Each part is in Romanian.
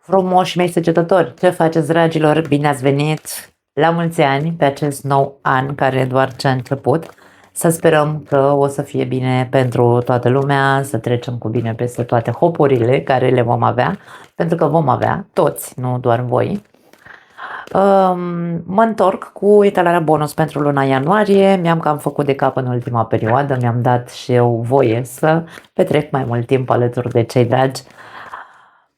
Frumoși mei săgetători, ce faceți, dragilor? Bine ați venit la mulți ani pe acest nou an care doar ce a început. Să sperăm că o să fie bine pentru toată lumea, să trecem cu bine peste toate hopurile care le vom avea, pentru că vom avea toți, nu doar voi. Mă întorc cu etalarea bonus pentru luna ianuarie. Mi-am cam făcut de cap în ultima perioadă, mi-am dat și eu voie să petrec mai mult timp alături de cei dragi,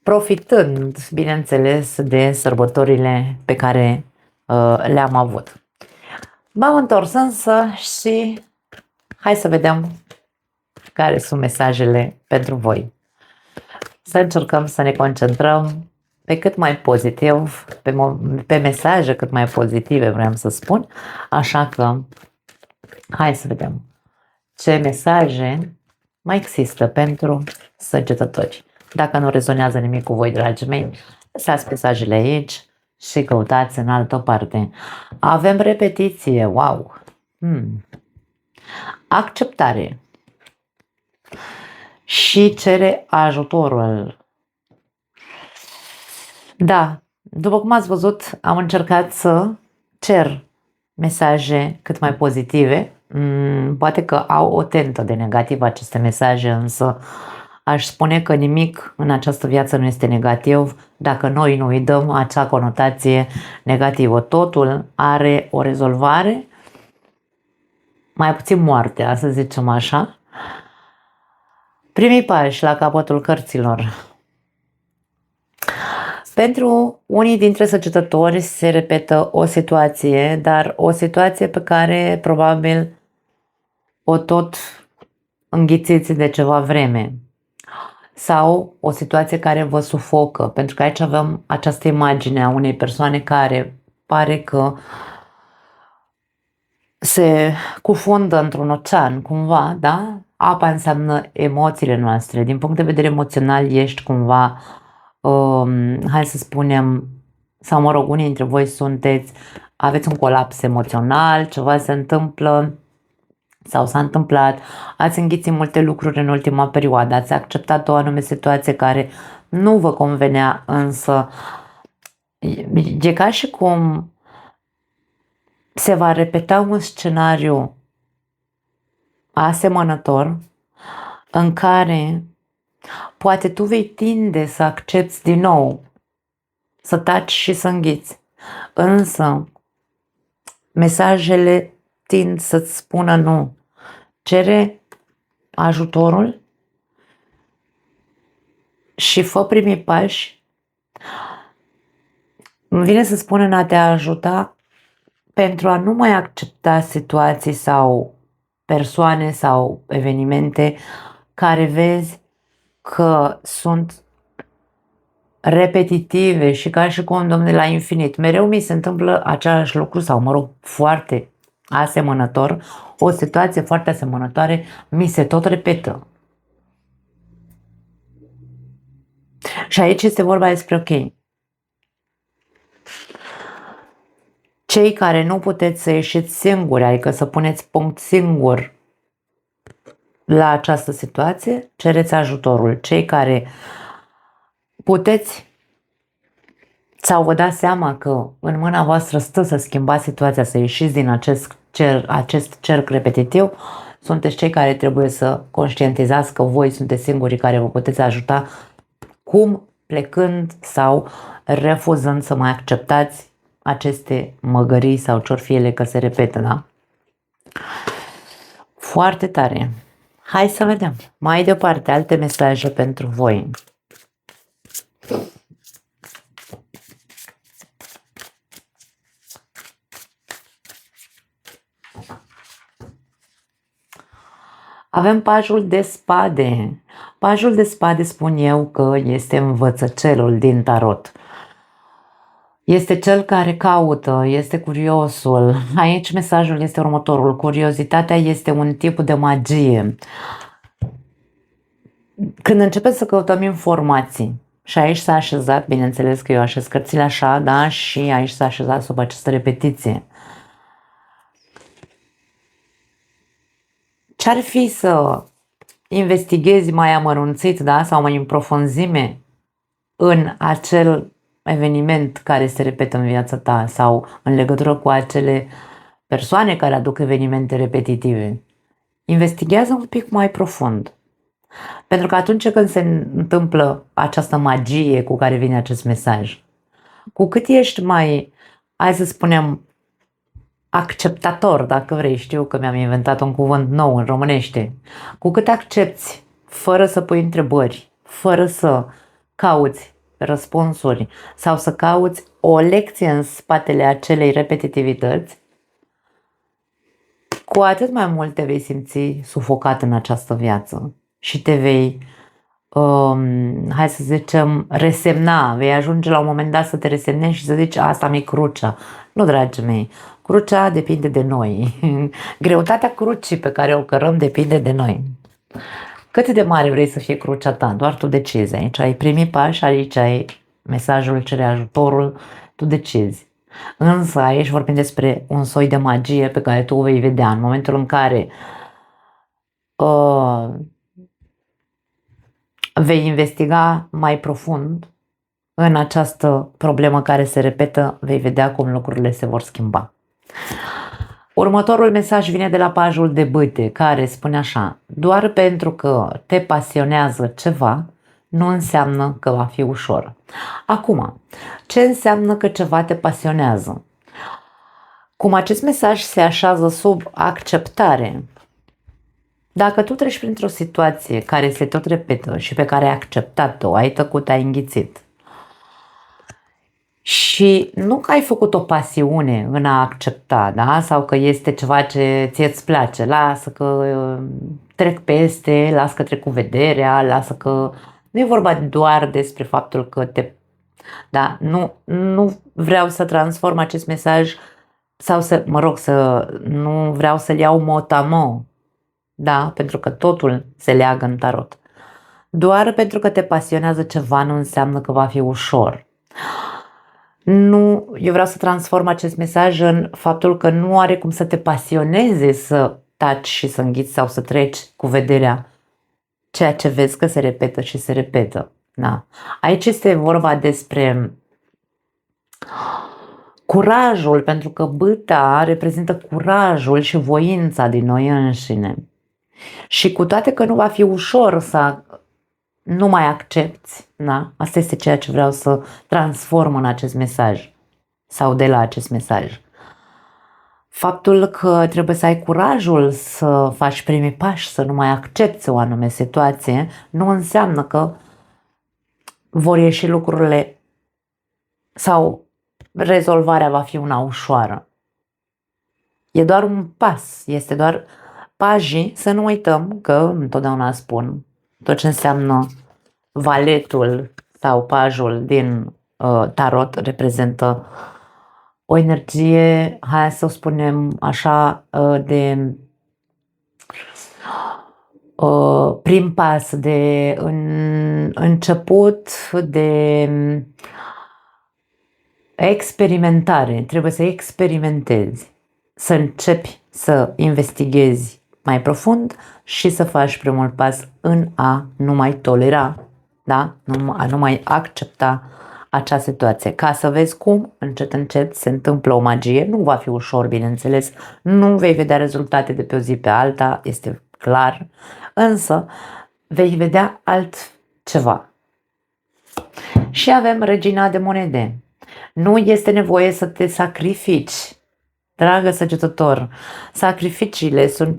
profitând, bineînțeles, de sărbătorile pe care le-am avut. M-am întors însă și hai să vedem care sunt mesajele pentru voi. Să încercăm să ne concentrăm pe cât mai pozitiv, pe mesaje cât mai pozitive, vreau să spun. Așa că hai să vedem ce mesaje mai există pentru săgetători. Dacă nu rezonează nimic cu voi, dragii mei, lăsați mesajele aici și căutați în altă parte. Avem repetiție, wow! Acceptare și cere ajutorul. Da, după cum ați văzut, am încercat să cer mesaje cât mai pozitive. Poate că au o tentă de negativ aceste mesaje, însă aș spune că nimic în această viață nu este negativ dacă noi nu îi dăm acea conotație negativă. Totul are o rezolvare, mai puțin moarte, să zicem așa. Primii pași la capătul cărților. Pentru unii dintre săgetători se repetă o situație, dar o situație pe care probabil o tot înghițiți de ceva vreme. Sau o situație care vă sufocă, pentru că aici avem această imagine a unei persoane care pare că se cufundă într-un ocean, cumva, da? Apa înseamnă emoțiile noastre. Din punct de vedere emoțional ești cumva, hai să spunem, sau mă rog, unii dintre voi aveți un colaps emoțional, ceva se întâmplă sau s-a întâmplat, ați înghițit multe lucruri în ultima perioadă, ați acceptat o anume situație care nu vă convenea, însă e ca și cum se va repeta un scenariu asemănător în care poate tu vei tinde să accepti din nou, să taci și să înghiți, însă mesajele tind să-ți spună nu. Cere ajutorul și fă primii pași. Îmi vine să spun în a te ajuta pentru a nu mai accepta situații sau persoane sau evenimente care vezi că sunt repetitive și ca și cum, domnule, la infinit. Mereu mi se întâmplă același lucru sau, mă rog, foarte asemănător, o situație foarte asemănătoare mi se tot repetă. Și aici este vorba despre ok. Cei care nu puteți să ieșiți singuri, adică să puneți punct singur la această situație, cereți ajutorul. Cei care puteți sau vă dați seama că în mâna voastră stă să schimbați situația, să ieșiți din acest cerc repetitiv, sunteți cei care trebuie să conștientizați că voi sunteți singurii care vă puteți ajuta, cum plecând sau refuzând să mai acceptați aceste măgării sau ce-or fi ele că se repetă, da? Foarte tare! Hai să vedem mai departe alte mesaje pentru voi. Avem pajul de spade. Pajul de spade spun eu că este învățăcelul din tarot. Este cel care caută, este curiosul. Aici mesajul este următorul. Curiozitatea este un tip de magie. Când începem să căutăm informații, și aici s-a așezat, bineînțeles că eu așez cărțile așa, da, și aici s-a așezat sub această repetiție. Ce-ar fi să investighezi mai amănunțit, da, sau mai în profunzime în acel eveniment care se repetă în viața ta sau în legătură cu acele persoane care aduc evenimente repetitive. Investighează un pic mai profund. Pentru că atunci când se întâmplă această magie cu care vine acest mesaj, cu cât ești mai, hai să spunem, acceptator, dacă vrei, știu că mi-am inventat un cuvânt nou în românește, cu cât accepti fără să pui întrebări, fără să cauți răspunsuri sau să cauți o lecție în spatele acelei repetitivități, cu atât mai mult te vei simți sufocat în această viață și te vei, hai să zicem, resemna, vei ajunge la un moment dat să te resemnezi și să zici, asta mi-e crucea. Nu, dragii mei, crucea depinde de noi. Greutatea crucii pe care o cărăm depinde de noi. Cât de mare vrei să fie crucea ta, doar tu decizi. Aici ai primii pași, aici ai mesajul, cere ajutorul, tu decizi. Însă aici vorbim despre un soi de magie pe care tu o vei vedea în momentul în care vei investiga mai profund în această problemă care se repetă, vei vedea cum lucrurile se vor schimba. Următorul mesaj vine de la pajul de bâte, care spune așa: doar pentru că te pasionează ceva, nu înseamnă că va fi ușor. Acum, ce înseamnă că ceva te pasionează? Cum acest mesaj se așează sub acceptare, dacă tu treci printr-o situație care se tot repetă și pe care ai acceptat-o, ai tăcut, ai înghițit, și nu că ai făcut o pasiune în a accepta, da? Sau că este ceva ce ție-ți place, lasă că trec peste, lasă că trec cu vederea, lasă că... Nu e vorba doar despre faptul că te... Da? Nu vreau să transform acest mesaj sau să, nu vreau să-l iau mot-a-mot, da? Pentru că totul se leagă în tarot. Doar pentru că te pasionează ceva nu înseamnă că va fi ușor. Nu, eu vreau să transform acest mesaj în faptul că nu are cum să te pasioneze să taci și să înghiți sau să treci cu vederea ceea ce vezi că se repetă și se repetă. Da. Aici este vorba despre curajul, pentru că bâta reprezintă curajul și voința din noi înșine. Și cu toate că nu va fi ușor să nu mai accepti, da? Asta este ceea ce vreau să transform în acest mesaj sau de la acest mesaj. Faptul că trebuie să ai curajul să faci primii pași, să nu mai accepti o anume situație, nu înseamnă că vor ieși lucrurile sau rezolvarea va fi una ușoară. E doar un pas, este doar pajii, să nu uităm că întotdeauna spun tot ce înseamnă valetul sau pajul din tarot reprezintă o energie, hai să o spunem așa, de prim pas, de început, de experimentare. Trebuie să experimentezi, să începi să investighezi mai profund și să faci primul pas în a nu mai tolera, da? A nu mai accepta acea situație. Ca să vezi cum încet, încet se întâmplă o magie. Nu va fi ușor, bineînțeles, nu vei vedea rezultate de pe o zi pe alta, este clar, însă vei vedea altceva. Și avem Regina de monede. Nu este nevoie să te sacrifici. Dragă săgetător, sacrificiile sunt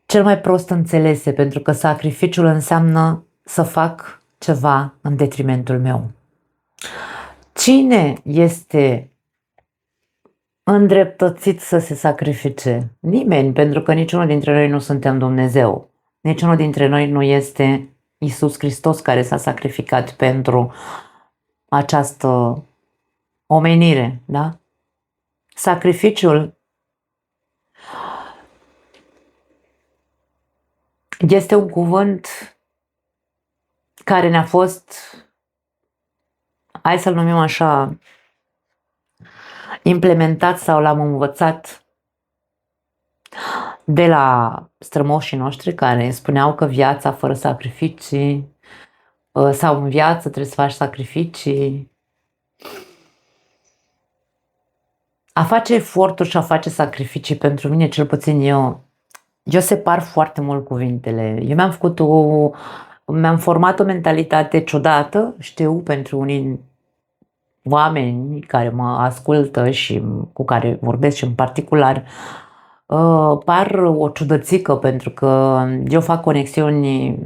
cel mai prost înțelese, pentru că sacrificiul înseamnă să fac ceva în detrimentul meu. Cine este îndreptățit să se sacrifice? Nimeni, pentru că niciunul dintre noi nu suntem Dumnezeu. Niciunul dintre noi nu este Iisus Hristos care s-a sacrificat pentru această omenire, da? Sacrificiul este un cuvânt care ne-a fost, hai să-l numim așa, implementat sau l-am învățat de la strămoșii noștri care spuneau că viața fără sacrificii sau în viață trebuie să faci sacrificii. A face eforturi și a face sacrificii, pentru mine, cel puțin eu separ foarte mult cuvintele. Eu mi-am format o mentalitate ciudată, știu, pentru unii oameni care mă ascultă și cu care vorbesc și în particular, par o ciudățică, pentru că eu fac conexiuni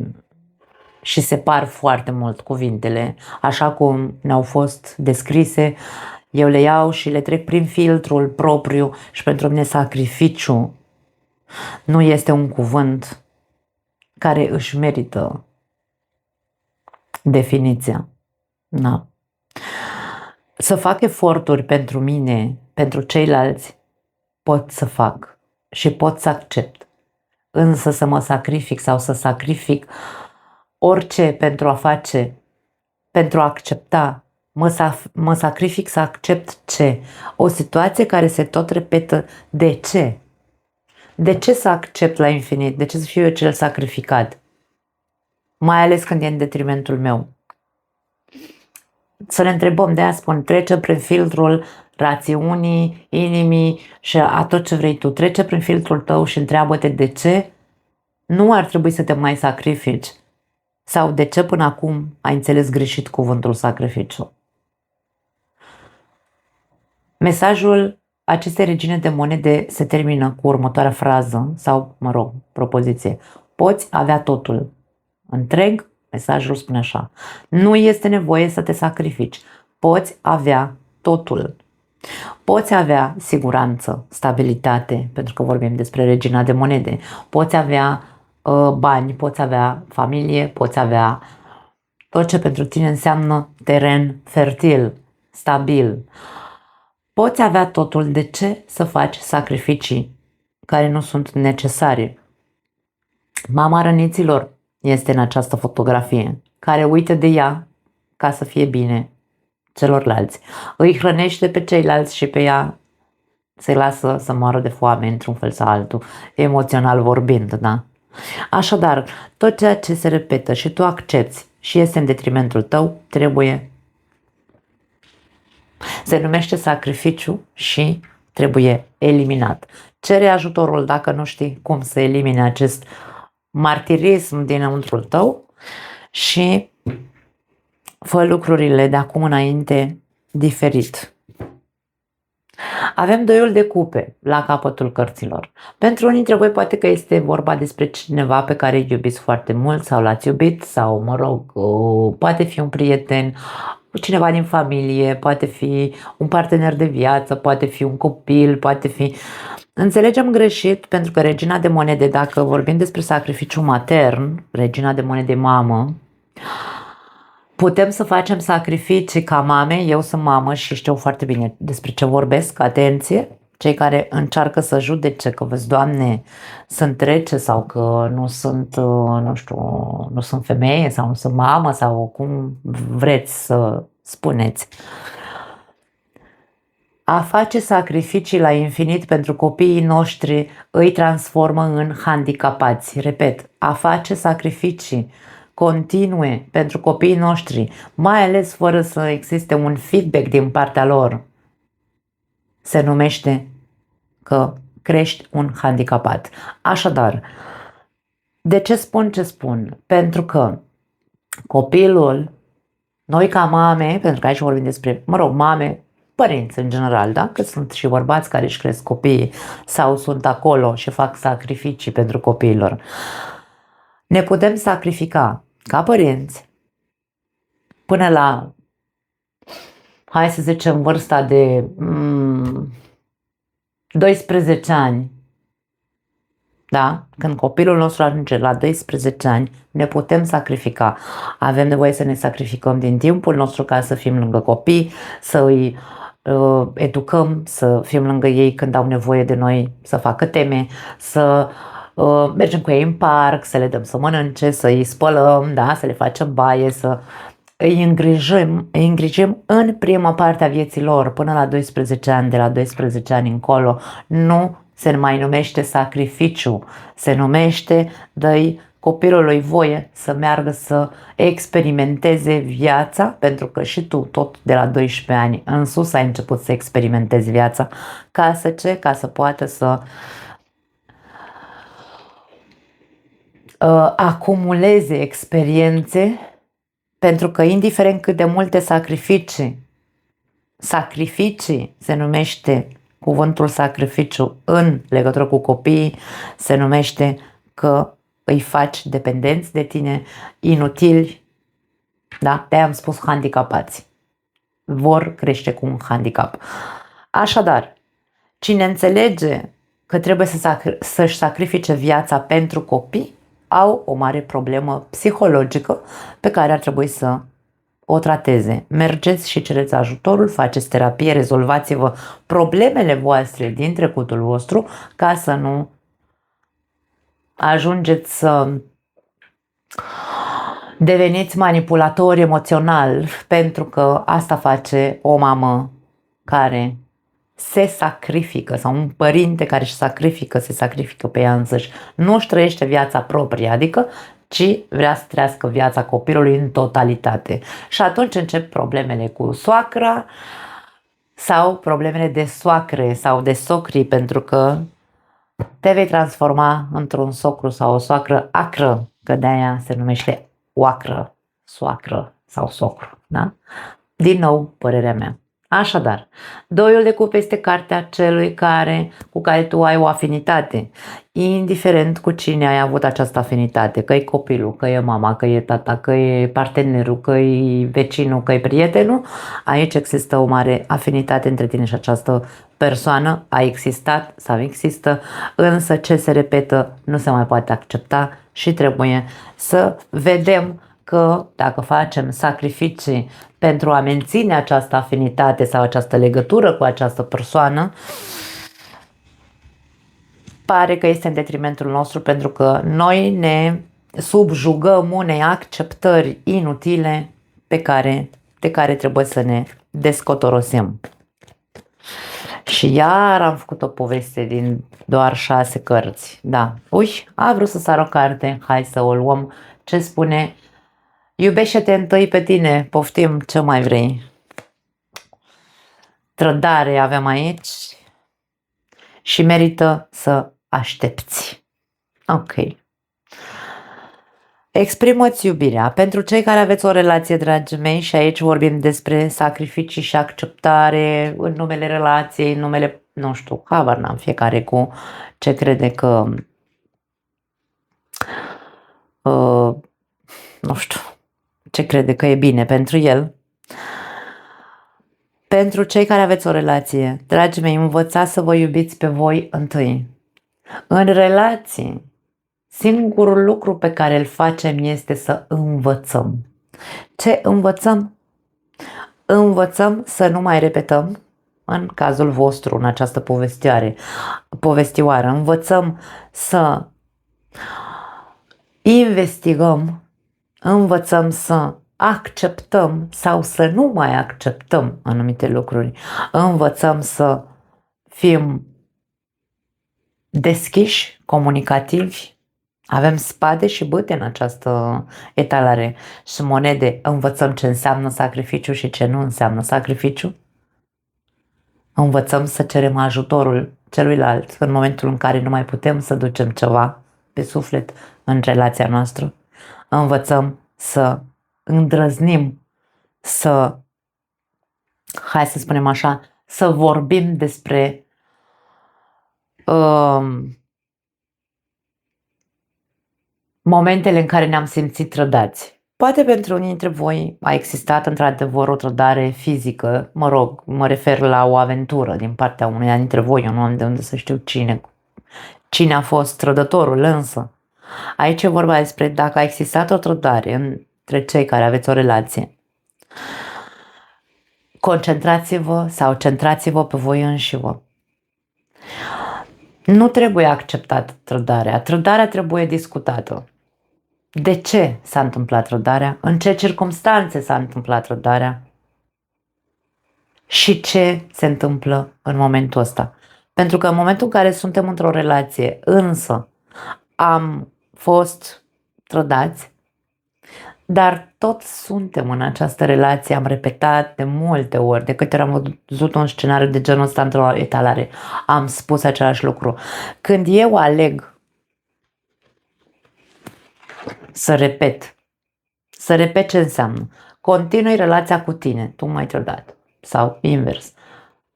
și separ foarte mult cuvintele, așa cum ne-au fost descrise. Eu le iau și le trec prin filtrul propriu și pentru mine sacrificiu nu este un cuvânt care își merită definiția. Da. Să fac eforturi pentru mine, pentru ceilalți, pot să fac și pot să accept. Însă să mă sacrific sau să sacrific orice pentru a face, pentru a accepta, mă sacrific să accept ce? O situație care se tot repetă. De ce? De ce să accept la infinit? De ce să fiu eu cel sacrificat? Mai ales când e în detrimentul meu. Să ne întrebăm, de aia spun, trece prin filtrul rațiunii, inimii și a tot ce vrei tu. Trece prin filtrul tău și întreabă-te de ce nu ar trebui să te mai sacrifici. Sau de ce până acum ai înțeles greșit cuvântul sacrificiu. Mesajul acestei regine de monede se termină cu următoarea frază sau, propoziție. Poți avea totul. Întreg, mesajul spune așa. Nu este nevoie să te sacrifici. Poți avea totul. Poți avea siguranță, stabilitate, pentru că vorbim despre regina de monede. Poți avea bani, poți avea familie, poți avea tot ce pentru tine înseamnă teren fertil, stabil. Poți avea totul. De ce să faci sacrificii care nu sunt necesare? Mama răniților este în această fotografie, care uită de ea ca să fie bine celorlalți. Îi hrănește pe ceilalți și pe ea se lasă să moară de foame într-un fel sau altul, emoțional vorbind, da? Așadar, tot ceea ce se repetă și tu accepti și este în detrimentul tău, se numește sacrificiu și trebuie eliminat. Cere ajutorul dacă nu știi cum să elimine acest martirism dinăuntrul tău și fă lucrurile de acum înainte diferit. Avem doiul de cupe la capătul cărților. Pentru unii dintre voi poate că este vorba despre cineva pe care îi iubiți foarte mult sau l-ați iubit sau, poate fi un prieten, cineva din familie, poate fi un partener de viață, poate fi un copil, poate fi... Înțelegem greșit, pentru că regina de monede, dacă vorbim despre sacrificiu matern, regina de monede mamă, putem să facem sacrificii ca mame. Eu sunt mamă și știu foarte bine despre ce vorbesc, atenție, cei care încearcă să judece că, vezi, Doamne, sunt rece sau că nu sunt, nu sunt femeie sau nu sunt mamă sau cum vreți să spuneți. A face sacrificii la infinit pentru copiii noștri îi transformă în handicapați. Repet, a face sacrificii continue pentru copiii noștri, mai ales fără să existe un feedback din partea lor, se numește că crești un handicapat. Așadar, de ce spun ce spun? Pentru că copilul, noi ca mame, pentru că aici vorbim despre, mame, părinți în general, da? Că sunt și bărbați care își cresc copiii sau sunt acolo și fac sacrificii pentru copiilor. Ne putem sacrifica ca părinți până la, hai să zicem, vârsta de 12 ani. Da? Când copilul nostru ajunge la 12 ani, ne putem sacrifica. Avem nevoie să ne sacrificăm din timpul nostru ca să fim lângă copii, să îi educăm, să fim lângă ei când au nevoie de noi, să facă teme, să mergem cu ei în parc, să le dăm să mănânce, să îi spălăm, da? Să le facem baie, să îi îngrijim în prima parte a vieții lor, până la 12 ani. De la 12 ani încolo nu se mai numește sacrificiu, se numește dă-i copilului voie să meargă să experimenteze viața, pentru că și tu tot de la 12 ani în sus ai început să experimentezi viața, ca să ce? Ca să poată să acumuleze experiențe, pentru că indiferent cât de multe sacrificii se numește cuvântul sacrificiu în legătură cu copiii, se numește că îi faci dependenți de tine, inutili, da? De-aia am spus handicapați. Vor crește cu un handicap. Așadar, cine înțelege că trebuie să-și sacrifice viața pentru copii, au o mare problemă psihologică pe care ar trebui să o trateze. Mergeți și cereți ajutorul, faceți terapie, rezolvați-vă problemele voastre din trecutul vostru ca să nu ajungeți să deveniți manipulatori emoțional, pentru că asta face o mamă care se sacrifică sau un părinte care se sacrifică pe ea însăși. Nu își trăiește viața proprie, adică, ci vrea să trăiască viața copilului în totalitate. Și atunci încep problemele cu soacra sau problemele de soacre sau de socri, pentru că te vei transforma într-un socru sau o soacră acră, că de-aia se numește oacră, soacră sau socru, da? Din nou, părerea mea. Așadar, doiul de cupe este cartea celui cu care tu ai o afinitate, indiferent cu cine ai avut această afinitate, că e copilul, că e mama, că e tata, că e partenerul, că e vecinul, că e prietenul, aici există o mare afinitate între tine și această persoană, a existat sau există, însă ce se repetă nu se mai poate accepta și trebuie să vedem că dacă facem sacrificii pentru a menține această afinitate sau această legătură cu această persoană, pare că este în detrimentul nostru, pentru că noi ne subjugăm unei acceptări inutile de care trebuie să ne descotorosim. Și iar am făcut o poveste din doar 6 cărți. Da, a vrut să sară o carte, hai să o luăm. Ce spune? Iubește-te întâi pe tine, poftim, ce mai vrei? Trădare avem aici și merită să aștepți. Ok. Exprimă-ți iubirea. Pentru cei care aveți o relație, dragii mei, și aici vorbim despre sacrificii și acceptare în numele relației, în numele, nu știu, habar n-am, fiecare cu ce crede că, nu știu, ce crede că e bine pentru el. Pentru cei care aveți o relație, dragii mei, învățați să vă iubiți pe voi întâi. În relații, singurul lucru pe care îl facem este să învățăm. Ce învățăm? Învățăm să nu mai repetăm, în cazul vostru, în această povestioară. Învățăm să investigăm, învățăm să acceptăm sau să nu mai acceptăm anumite lucruri. Învățăm să fim deschiși, comunicativi. Avem spade și bâte în această etalare și monede. Învățăm ce înseamnă sacrificiu și ce nu înseamnă sacrificiu. Învățăm să cerem ajutorul celuilalt în momentul în care nu mai putem să ducem ceva pe suflet în relația noastră. Învățăm să îndrăznim hai să spunem așa, să vorbim despre momentele în care ne-am simțit trădați. Poate pentru unii dintre voi a existat într-adevăr o trădare fizică, mă refer la o aventură din partea unuia dintre voi, eu nu am de unde să știu cine a fost trădătorul, însă aici e vorba despre dacă a existat o trădare între cei care aveți o relație. Concentrați-vă sau centrați-vă pe voi înșivă. Nu trebuie acceptată trădarea. Trădarea trebuie discutată. De ce s-a întâmplat trădarea? În ce circumstanțe s-a întâmplat trădarea? Și ce se întâmplă în momentul ăsta? Pentru că în momentul în care suntem într-o relație, însă am fost trădați, dar tot suntem în această relație, am repetat de multe ori, de câte ori am văzut un scenariu de genul ăsta într-o etalare, am spus același lucru. Când eu aleg să repet ce înseamnă, continui relația cu tine, tu m-ai trădat, sau invers,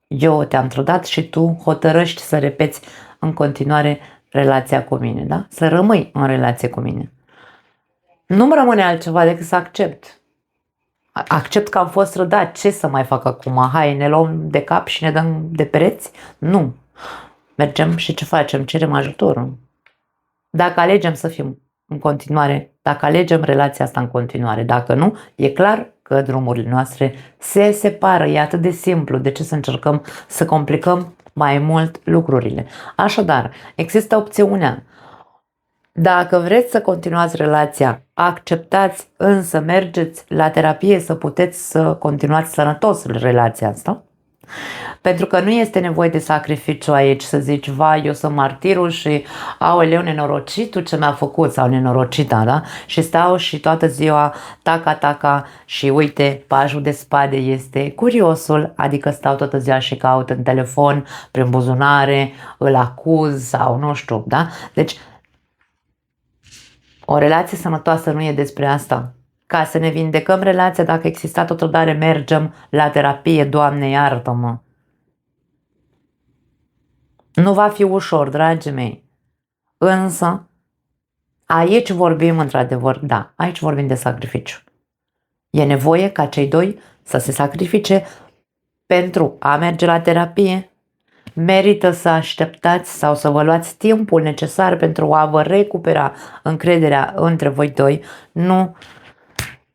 eu te-am trădat și tu hotărăști să repeți în continuare relația cu mine, da? Să rămâi în relație cu mine. Nu-mi rămâne altceva decât să accept. Accept că am fost trădat. Ce să mai fac acum? Hai, ne luăm de cap și ne dăm de pereți? Nu. Mergem și ce facem? Cerem ajutorul. Dacă alegem să fim în continuare, dacă alegem relația asta în continuare, dacă nu, e clar că drumurile noastre se separă. E atât de simplu. De ce să încercăm să complicăm mai mult lucrurile? Așadar, există opțiunea. Dacă vreți să continuați relația, acceptați, însă mergeți la terapie să puteți să continuați sănătos relația asta. Pentru că nu este nevoie de sacrificiu aici, să zici, vai, eu sunt martirul și aoleu, nenorocitul ce mi-a făcut, sau nenorocita, da? Și stau și toată ziua taca și uite, pajul de spade este curiosul, adică stau toată ziua și caut în telefon, prin buzunare, îl acuz sau nu știu, da? Deci, o relație sănătoasă nu e despre asta. Ca să ne vindecăm relația, dacă există o trădare, mergem la terapie, Doamne iartă-mă. Nu va fi ușor, dragii mei. Însă, aici vorbim într-adevăr, da, aici vorbim de sacrificiu. E nevoie ca cei doi să se sacrifice pentru a merge la terapie. Merită să așteptați sau să vă luați timpul necesar pentru a vă recupera încrederea între voi doi, nu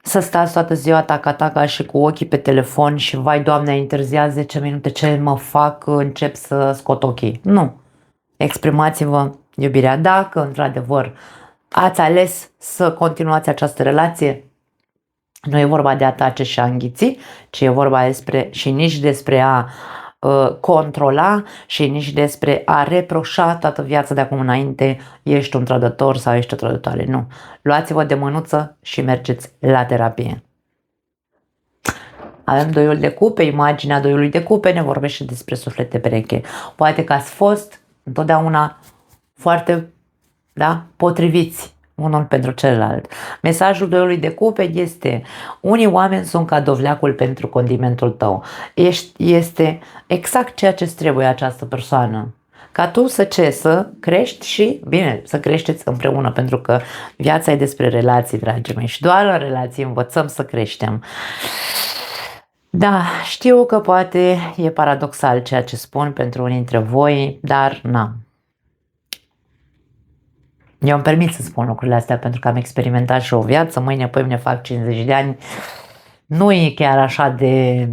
să stați toată ziua taca și cu ochii pe telefon și vai, Doamne, întârziat 10 minute, ce mă fac, încep să scot ochii. Nu. Exprimați-vă iubirea. Dacă într-adevăr ați ales să continuați această relație, nu e vorba de a tace și a înghiți, ci e vorba despre, și nici despre a controla și nici despre a reproșa toată viața de acum înainte, ești un trădător sau ești o trădătoare. Nu. Luați-vă de mânuță și mergeți la terapie. Avem doiul de cupe, imaginea doiului de cupe ne vorbește despre suflete pereche. Poate că ați fost întotdeauna foarte, da, potriviți unul pentru celălalt. Mesajul doiului de cupe este: unii oameni sunt ca dovleacul pentru condimentul tău. Este exact ceea ce trebuie această persoană. Ca tu să crești și, bine, să creșteți împreună, pentru că viața e despre relații, dragii mei, și doar în relații învățăm să creștem. Da, știu că poate e paradoxal ceea ce spun pentru unii dintre voi, dar na. Eu îmi permit să spun lucrurile astea pentru că am experimentat și o viață, mâine, păi fac 50 de ani. Nu e chiar așa de...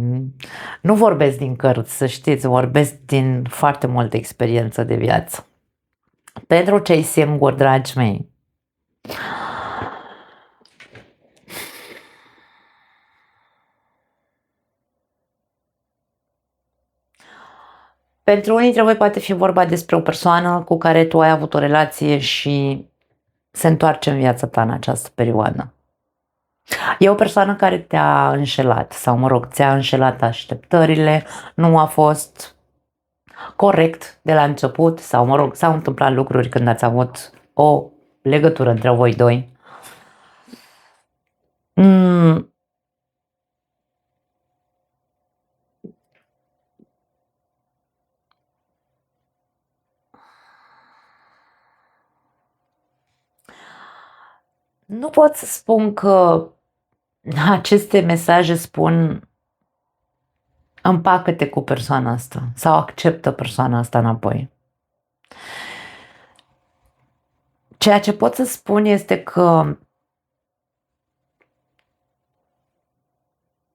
Nu vorbesc din cărți, să știți, vorbesc din foarte multă experiență de viață. Pentru cei singuri, dragi mei, pentru unii dintre voi poate fi vorba despre o persoană cu care tu ai avut o relație și se întoarce în viața ta în această perioadă. E o persoană care te-a înșelat sau, mă rog, ți-a înșelat așteptările, nu a fost corect de la început sau, mă rog, s-au întâmplat lucruri când ați avut o legătură între voi doi. Nu pot să spun că aceste mesaje spun împacă-te cu persoana asta sau acceptă persoana asta înapoi. Ceea ce pot să spun este că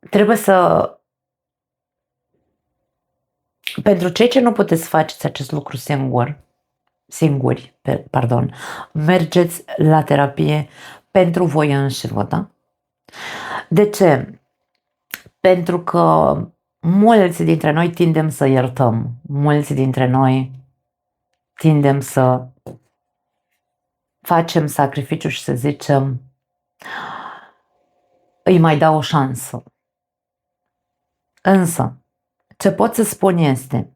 trebuie să... Pentru cei ce nu puteți să faceți acest lucru singuri, mergeți la terapie pentru voi înșivă, da? De ce? Pentru că mulți dintre noi tindem să iertăm, mulți dintre noi tindem să facem sacrificiu și să zicem îi mai dau o șansă. Însă, ce pot să spun este,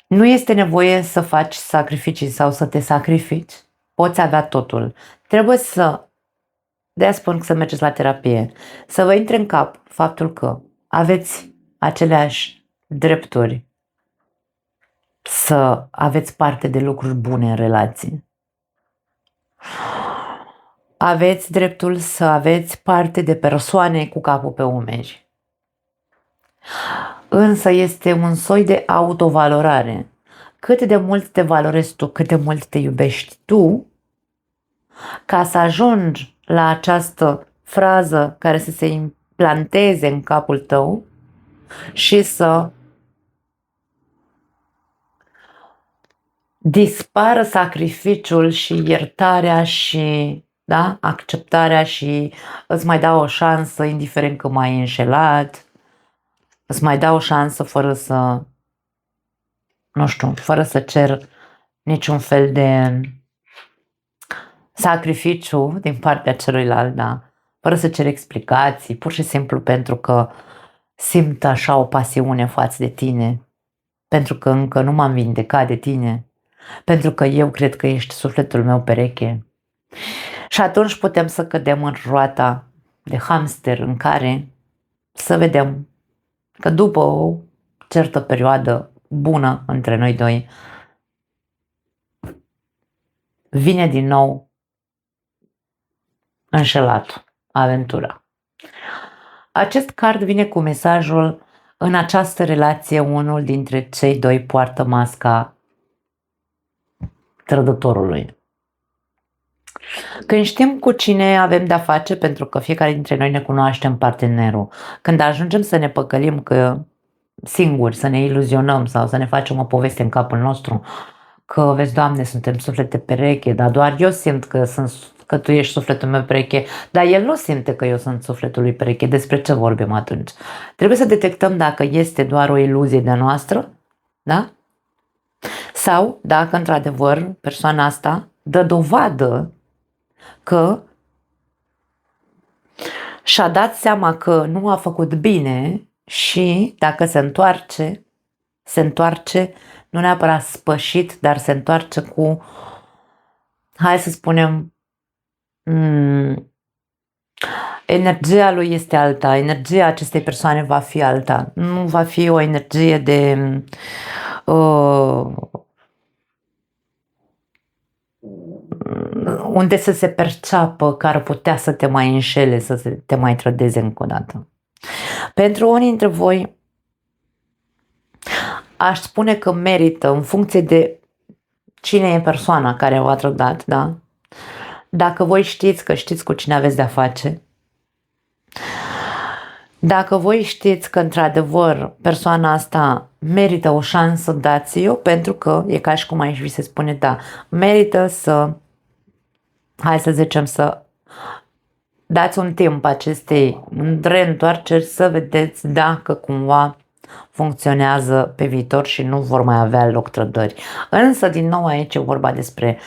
nu este nevoie să faci sacrificii sau să te sacrifici. Poți avea totul. Trebuie să, de-aia spun că să mergeți la terapie, să vă intre în cap faptul că aveți aceleași drepturi, să aveți parte de lucruri bune în relație. Aveți dreptul să aveți parte de persoane cu capul pe umeri. Însă este un soi de autovalorare. Cât de mult te valorezi tu, cât de mult te iubești tu, ca să ajungi la această frază care să se implanteze în capul tău și să dispară sacrificiul și iertarea și acceptarea și îți mai dau o șansă indiferent că m-ai înșelat, îți mai dau o șansă fără să, nu știu, fără să cer niciun fel de sacrificiu din partea celuilalt, fără să cer explicații, pur și simplu pentru că simt așa o pasiune față de tine, pentru că încă nu m-am vindecat de tine, pentru că eu cred că ești sufletul meu pereche. Și atunci putem să cădem în roata de hamster în care să vedem că după o certă perioadă bună între noi doi, vine din nou înșelat, aventura. Acest card vine cu mesajul: în această relație unul dintre cei doi poartă masca trădătorului. Când știm cu cine avem de-a face, pentru că fiecare dintre noi ne cunoaștem partenerul, când ajungem să ne păcălim că singuri, să ne iluzionăm sau să ne facem o poveste în capul nostru, că, vezi, Doamne, suntem suflete pereche, dar doar eu simt că tu ești sufletul meu pereche, dar el nu simte că eu sunt sufletul lui pereche. Despre ce vorbim atunci? Trebuie să detectăm dacă este doar o iluzie de-a noastră, da? Sau dacă, într-adevăr, persoana asta dă dovadă că și-a dat seama că nu a făcut bine și dacă se întoarce nu neapărat spășit, dar se întoarce cu, hai să spunem, energia lui este alta, energia acestei persoane va fi alta, nu va fi o energie de unde să se perceapă că ar putea să te mai înșele, să te mai trădeze încă o dată. Pentru unii dintre voi, aș spune că merită, în funcție de cine e persoana care v-a trădat, da? Dacă voi știți că știți cu cine aveți de-a face, dacă voi știți că într-adevăr persoana asta merită o șansă, dați-o, pentru că e ca și cum aici vi se spune, da, merită să, hai să zicem, să dați un timp acestei reîntoarceri să vedeți dacă cumva funcționează pe viitor și nu vor mai avea loc trădări. Însă, din nou, aici e vorba despre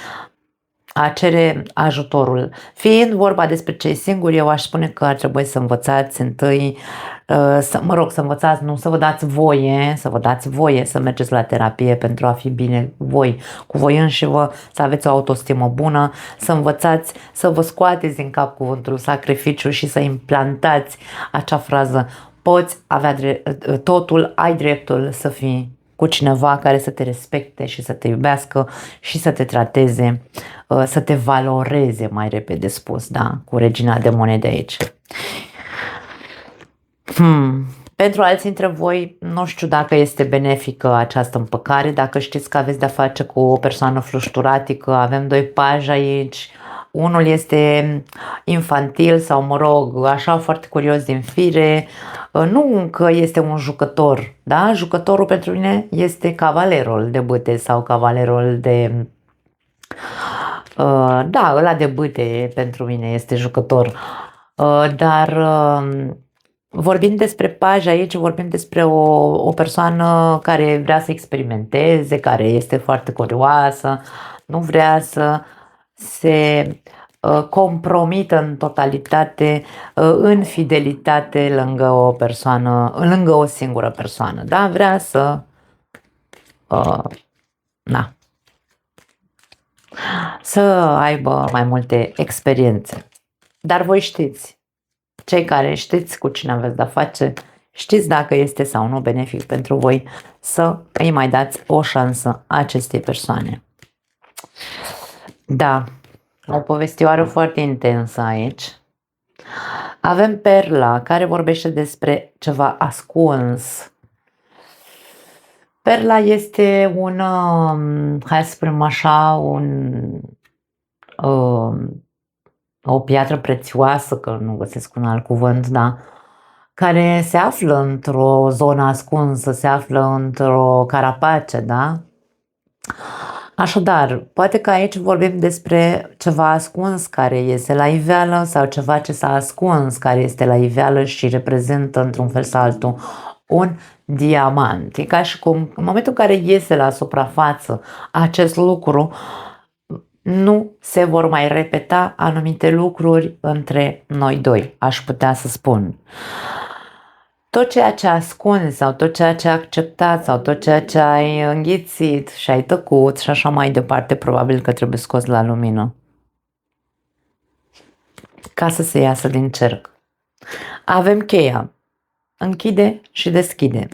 a cere ajutorul. Fiind vorba despre cei singuri, eu aș spune că ar trebui să învățați întâi, să învățați, nu, să vă dați voie să mergeți la terapie pentru a fi bine voi, cu voi înșivă, să aveți o autostimă bună, să învățați să vă scoateți din cap cuvântul sacrificiu și să implantați acea frază: poți avea totul, ai dreptul să fii cu cineva care să te respecte și să te iubească și să te trateze, să te valoreze, mai repede spus, da, cu regina de monede aici. Pentru alții dintre voi, nu știu dacă este benefică această împăcare, dacă știți că aveți de-a face cu o persoană flușturatică, avem doi paji aici. Unul este infantil sau, mă rog, așa foarte curios din fire, nu că este un jucător, da? Jucătorul pentru mine este cavalerul de bâte sau cavalerul de... da, ăla de bâte pentru mine este jucător, dar Vorbim despre paji aici, vorbim despre o persoană care vrea să experimenteze, care este foarte curioasă, nu vrea să se compromită în totalitate, în fidelitate lângă o persoană, lângă o singură persoană, da? Vrea să na, să aibă mai multe experiențe. Dar voi știți, cei care știți cu cine aveți de-a face, știți dacă este sau nu benefic pentru voi să îi mai dați o șansă acestei persoane. Da, o povestioară foarte intensă aici. Avem Perla, care vorbește despre ceva ascuns. Perla este un, hai să spunem așa, o piatră prețioasă, că nu găsesc un alt cuvânt, da, care se află într-o zonă ascunsă, se află într-o carapace, da? Așadar, poate că aici vorbim despre ceva ascuns care iese la iveală sau ceva ce s-a ascuns care este la iveală și reprezintă într-un fel sau altul un diamant. E ca și cum în momentul în care iese la suprafață acest lucru, nu se vor mai repeta anumite lucruri între noi doi, aș putea să spun. Tot ceea ce ascunzi sau tot ceea ce ai acceptat sau tot ceea ce ai înghițit și ai tăcut și așa mai departe, probabil că trebuie scos la lumină ca să se iasă din cerc. Avem cheia. Închide și deschide.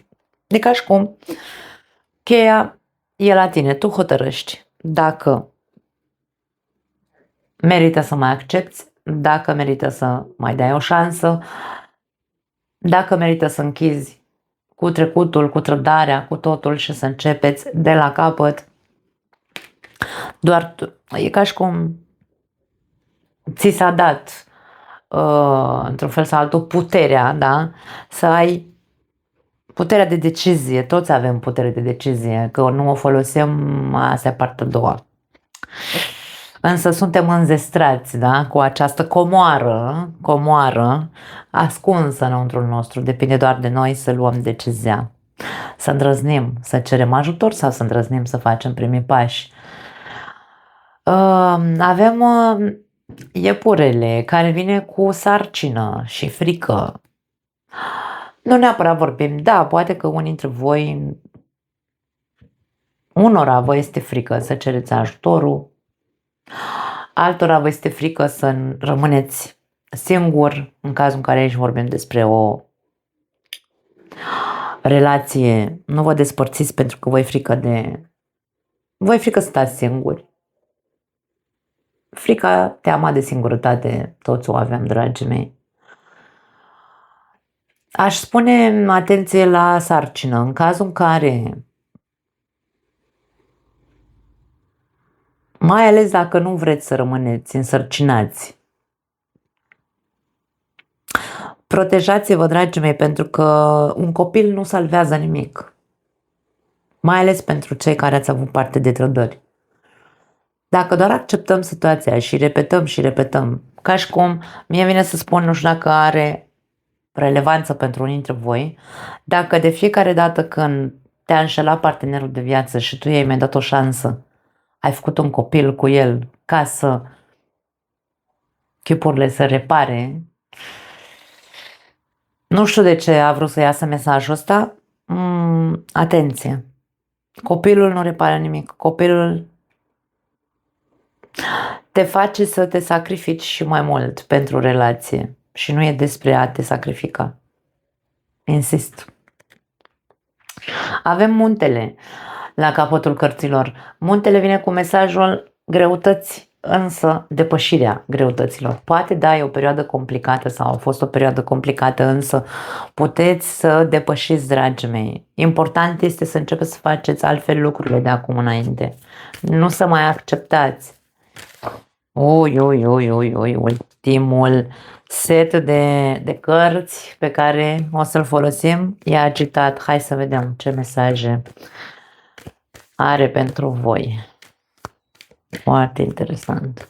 De ca și cum cheia e la tine, tu hotărăști dacă merită să mai accepti, dacă merită să mai dai o șansă, dacă merită să închizi cu trecutul, cu trădarea, cu totul și să începeți de la capăt. Doar e ca și cum ți s-a dat într-un fel sau altul puterea, da? Să ai puterea de decizie. Toți avem putere de decizie, că nu o folosim, asta e partea a doua. Însă suntem înzestrați, da? Cu această comoară ascunsă înăuntru nostru. Depinde doar de noi să luăm decizia. Să îndrăznim, să cerem ajutor sau să îndrăznim să facem primii pași. Avem iepurele care vine cu sarcină și frică. Nu neapărat vorbim, da, poate că unii dintre voi, unora vă este frică să cereți ajutorul, altora vă este frică să rămâneți singur, în cazul în care aici vorbim despre o relație, nu vă despărțiți pentru că voi frică să stați singuri. Frica, teama de singurătate, toți o avem, dragii mei. Aș spune atenție la sarcină, în cazul în care, mai ales dacă nu vreți să rămâneți însărcinați, protejați-vă, dragii mei, pentru că un copil nu salvează nimic, mai ales pentru cei care ați avut parte de trădări. Dacă doar acceptăm situația și repetăm, ca și cum mie vine să spun, nu știu dacă are relevanță pentru unii dintre voi, dacă de fiecare dată când te-a înșelat partenerul de viață și tu i-ai mai dat o șansă, ai făcut un copil cu el ca să chipurile să repare, nu știu de ce a vrut să iasă mesajul ăsta, atenție, copilul nu repară nimic, copilul te face să te sacrifici și mai mult pentru relație și nu e despre a te sacrifica. Insist. Avem muntele la capătul cărților. Muntele vine cu mesajul greutăți, însă depășirea greutăților. Poate da, e o perioadă complicată sau a fost o perioadă complicată, însă puteți să depășiți, dragii mei. Important este să începeți să faceți altfel lucrurile de acum înainte. Nu să mai acceptați. Ultimul set de cărți pe care o să-l folosim e agitat. Hai să vedem ce mesaje are pentru voi. Foarte interesant.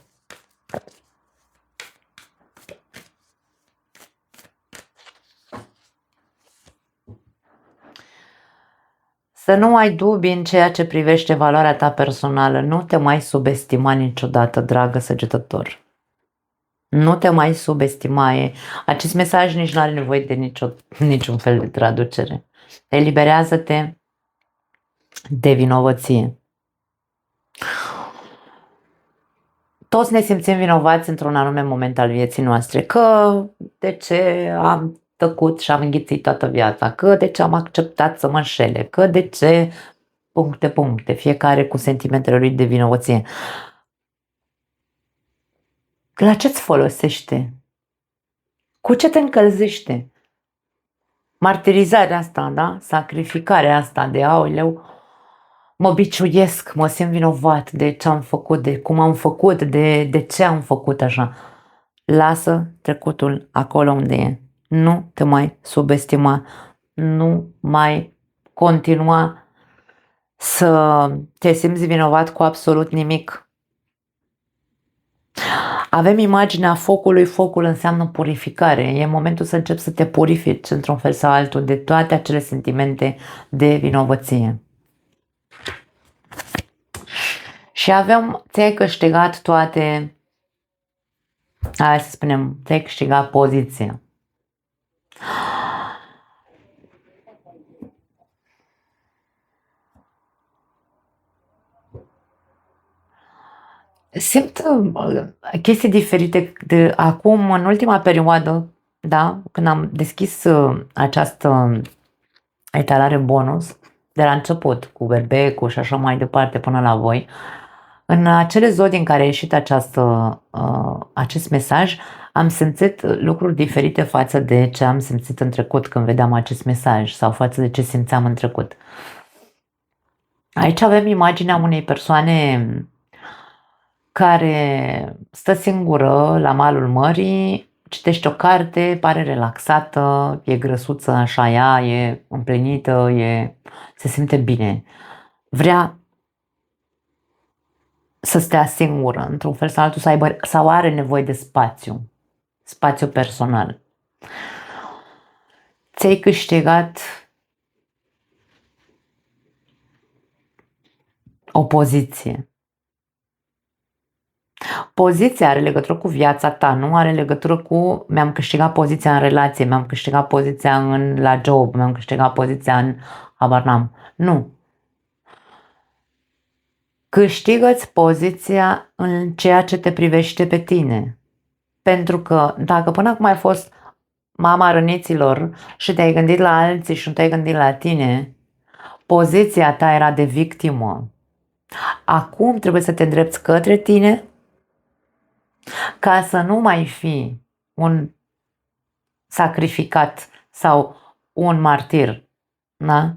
Să nu ai dubii în ceea ce privește valoarea ta personală. Nu te mai subestima niciodată, dragă săgetător. Nu te mai subestima. Acest mesaj nici nu are nevoie de niciun fel de traducere. Eliberează-te de vinovăție. Toți ne simțim vinovați într-un anume moment al vieții noastre. Că de ce am tăcut și am înghițit toată viața, că de ce am acceptat să mă înșele, că de ce puncte, fiecare cu sentimentele lui de vinovăție. La ce-ți folosește? Cu ce te încălzește? Martirizarea asta, da? Sacrificarea asta de aoleu, mă biciuiesc, mă simt vinovat de ce am făcut, de cum am făcut, de ce am făcut așa. Lasă trecutul acolo unde e. Nu te mai subestima, nu mai continua să te simți vinovat cu absolut nimic. Avem imaginea focului, focul înseamnă purificare. E momentul să începi să te purifici într-un fel sau altul de toate acele sentimente de vinovăție. Și ți-ai câștigat toate, hai să spunem, ți-ai câștigat poziția. Simt chestii diferite de acum, în ultima perioadă, da, când am deschis această etalare bonus, de la început, cu berbecul și așa mai departe până la voi, în acele zodii în care a ieșit acest mesaj, am simțit lucruri diferite față de ce am simțit în trecut când vedeam acest mesaj sau față de ce simțeam în trecut. Aici avem imaginea unei persoane care stă singură la malul mării, citește o carte, pare relaxată, e grăsuță așa ea, e împlinită, se simte bine. Vrea să stea singură, într-un fel sau altul, sau are nevoie de spațiu personal. Ți-ai câștigat o poziție. Poziția are legătură cu viața ta, nu are legătură cu mi-am câștigat poziția în relație, mi-am câștigat poziția la job, mi-am câștigat poziția în habar n-am. Nu. Câștigă-ți poziția în ceea ce te privește pe tine. Pentru că dacă până acum ai fost mama răniților și te-ai gândit la alții și nu te-ai gândit la tine, poziția ta era de victimă. Acum trebuie să te îndrepți către tine ca să nu mai fii un sacrificat sau un martir. Da?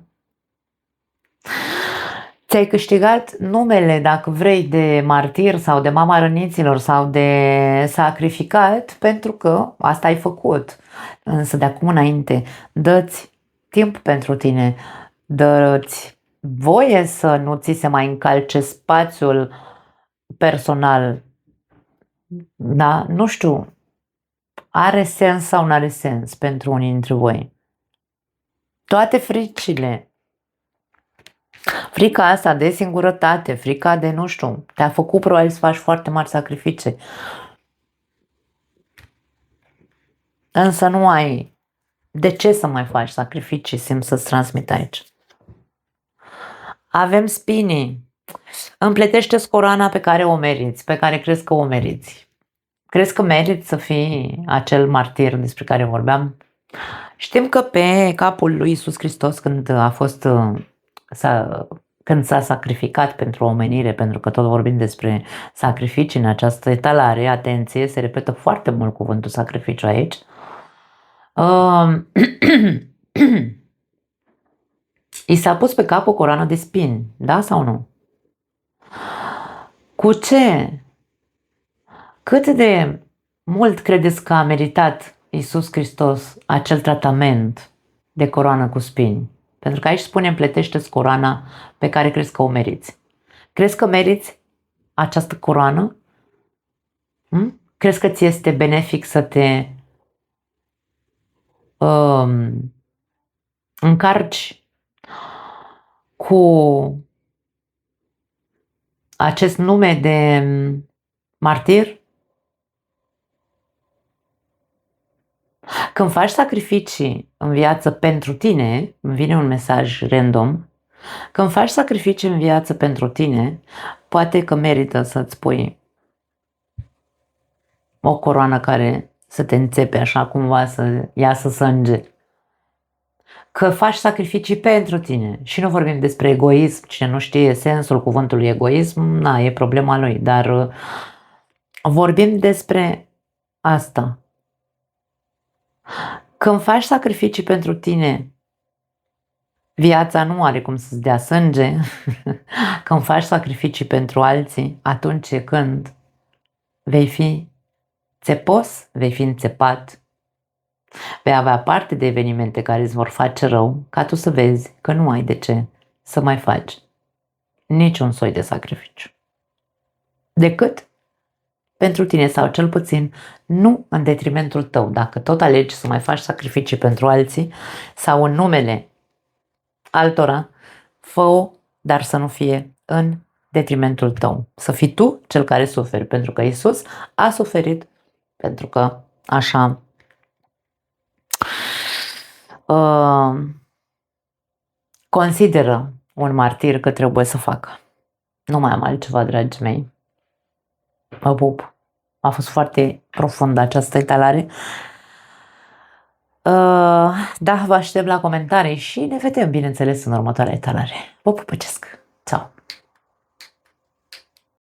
Ți-ai câștigat numele, dacă vrei, de martir sau de mama răniților sau de sacrificat, pentru că asta ai făcut. Însă de acum înainte, dă-ți timp pentru tine, dă-ți voie să nu ți se mai încalce spațiul personal. Da? Nu știu, are sens sau nu are sens pentru unii dintre voi. Toate fricile, frica asta de singurătate, frica de, nu știu, te-a făcut probabil să faci foarte mari sacrificii. Însă nu ai de ce să mai faci sacrificii, simt să-ți transmit aici. Avem spinii. Împletește-ți coroana pe care o meriți, pe care crezi că o meriți. Crezi că meriți să fii acel martir despre care vorbeam? Știm că pe capul lui Iisus Hristos, când s-a sacrificat pentru omenire, pentru că tot vorbim despre sacrificii în această etalare, atenție, se repetă foarte mult cuvântul sacrificiu aici. I s-a pus pe cap o coroană de spini, da sau nu? Cu ce? Cât de mult credeți că a meritat Iisus Hristos acel tratament de coroană cu spini? Pentru că aici spune împletește-ți coroana pe care crezi că o meriți. Crezi că meriți această coroană? Crezi că ți este benefic să te încarci cu acest nume de martir? Când faci sacrificii în viață pentru tine, îmi vine un mesaj random, când faci sacrificii în viață pentru tine, poate că merită să-ți pui o coroană care să te înțepe așa cumva, să iasă sânge. Că faci sacrificii pentru tine. Și nu vorbim despre egoism, cine nu știe sensul cuvântului egoism, e problema lui, dar vorbim despre asta. Când faci sacrificii pentru tine, viața nu are cum să-ți dea sânge. Când faci sacrificii pentru alții, atunci e când vei fi țepos, vei fi înțepat, vei avea parte de evenimente care îți vor face rău, ca tu să vezi că nu ai de ce să mai faci niciun soi de sacrificiu. Decât pentru tine, sau cel puțin nu în detrimentul tău. Dacă tot alegi să mai faci sacrificii pentru alții sau în numele altora, fă-o, dar să nu fie în detrimentul tău. Să fii tu cel care suferi, pentru că Iisus a suferit, pentru că așa consideră un martir că trebuie să facă. Nu mai am altceva, dragii mei. Mă pup. A fost foarte profundă această etalare. Da, vă aștept la comentarii și ne vedem, bineînțeles, în următoarea etalare. Vă pupăcesc!